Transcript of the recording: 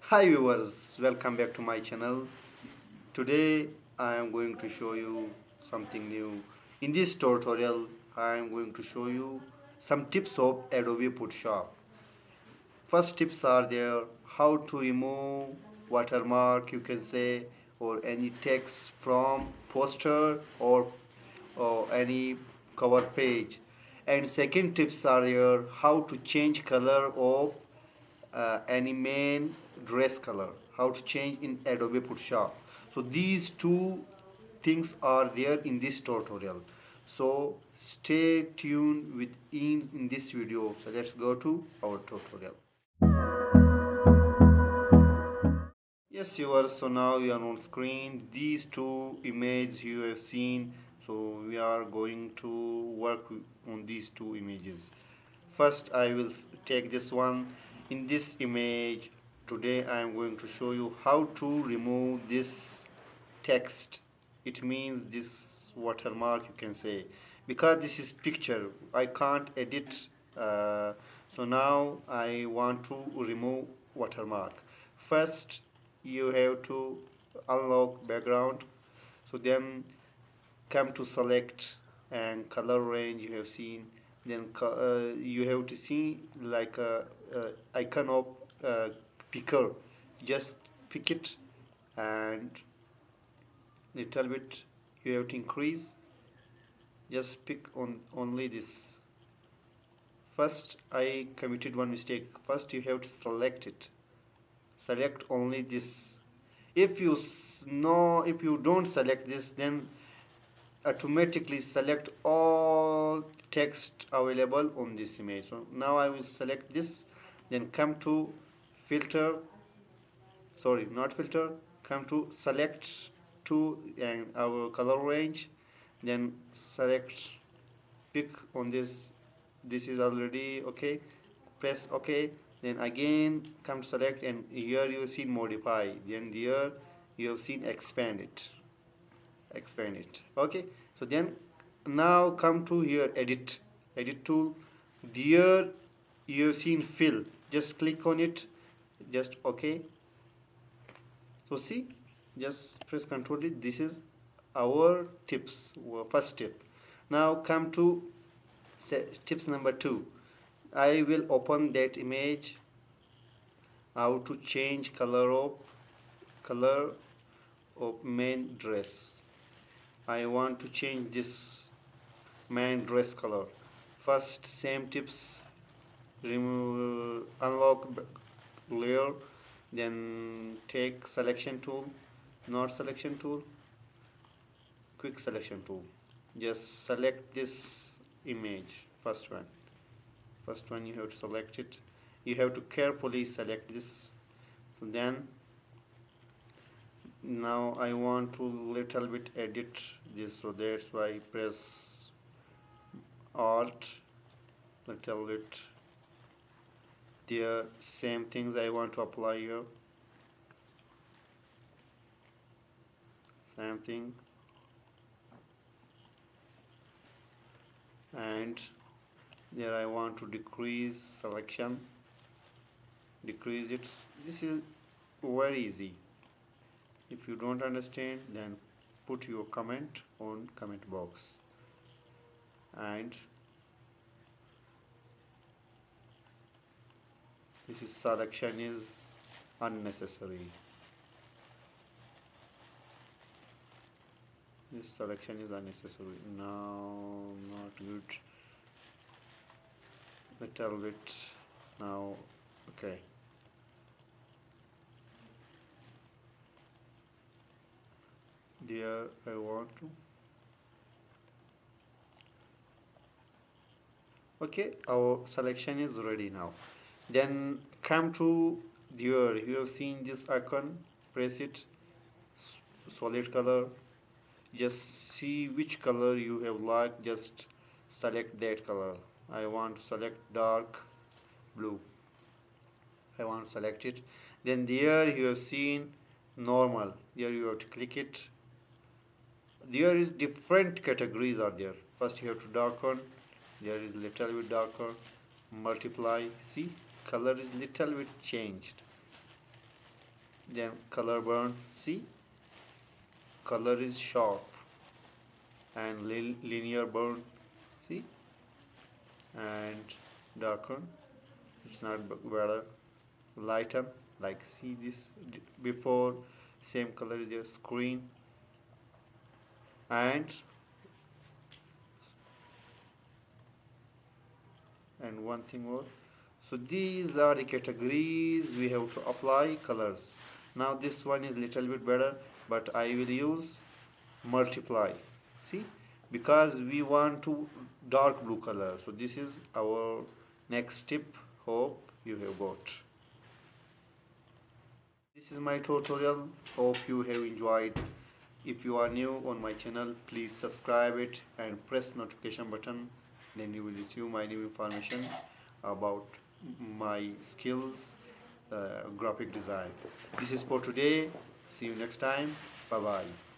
Hi viewers, welcome back to my channel. Today I am going to show you something new. In this tutorial I am going to show you some tips of Adobe Photoshop. First tips are there: how to remove watermark, you can say, or any text from poster or any cover page. And second tips are there: how to change color of any main dress color, how to change in Adobe Photoshop. So these two things are there in this tutorial. So stay tuned with in this video. So let's go to our tutorial. Yes, viewers, so now we are on screen. These two images you have seen. So we are going to work on these two images. First, I will take this one. In this image, today I am going to show you how to remove this text. It means this watermark, you can say, because this is picture. I can't edit. So now I want to remove watermark. First, you have to unlock background. So then come to select and color range you have seen. Then you have to see like a icon of picker. Just pick it and little bit you have to increase. Just pick on only this. First I committed one mistake. First you have to select it. Select only this. If you don't select this, then automatically select all text available on this image. So now I will select this, then come to filter, sorry, not filter, come to select to and our color range, then select, pick on this. This is already okay, press ok, then again come to select, and here you have seen modify, then here you have seen expand it. Okay, so then now come to here, edit tool. Here you have seen fill, just click on it, just okay. So see, just press Ctrl D. This is our tips, first tip. Now come to tips number 2. I will open that image. How to change color of main dress. I want to change this main dress color. First, same tips. Remove, unlock layer, then take selection tool, not selection tool, quick selection tool. Just select this image, first one you have to select it. You have to carefully select this. So then now I want to little bit edit this, so that's why I press alt, little bit there. Same things I want to apply here, same thing, and there I want to decrease selection, decrease it. This is very easy. If you don't understand, then put your comment on comment box. And this is selection is unnecessary. This selection is unnecessary. Now not good. Little bit now. Okay. There I want to. Okay, our selection is ready now. Then come to here. You have seen this icon. Press it. Solid color. Just see which color you have liked. Just select that color. I want to select dark blue. I want to select it. Then there you have seen normal. Here you have to click it. There is different categories are there. First you have to darken. There is little bit darker. Multiply. See, color is little bit changed. Then color burn, see, color is sharp. And linear burn, see, and darken, it's not better. Lighten, like see this, before same color is your screen. And one thing more, so these are the categories we have to apply colors. Now this one is little bit better, but I will use multiply, see, because we want to dark blue color. So this is our next tip. Hope you have got. This is my tutorial. Hope you have enjoyed. If you are new on my channel, please subscribe it and press notification button. Then you will receive my new information about my skills, graphic design. This is for today. See you next time. Bye bye.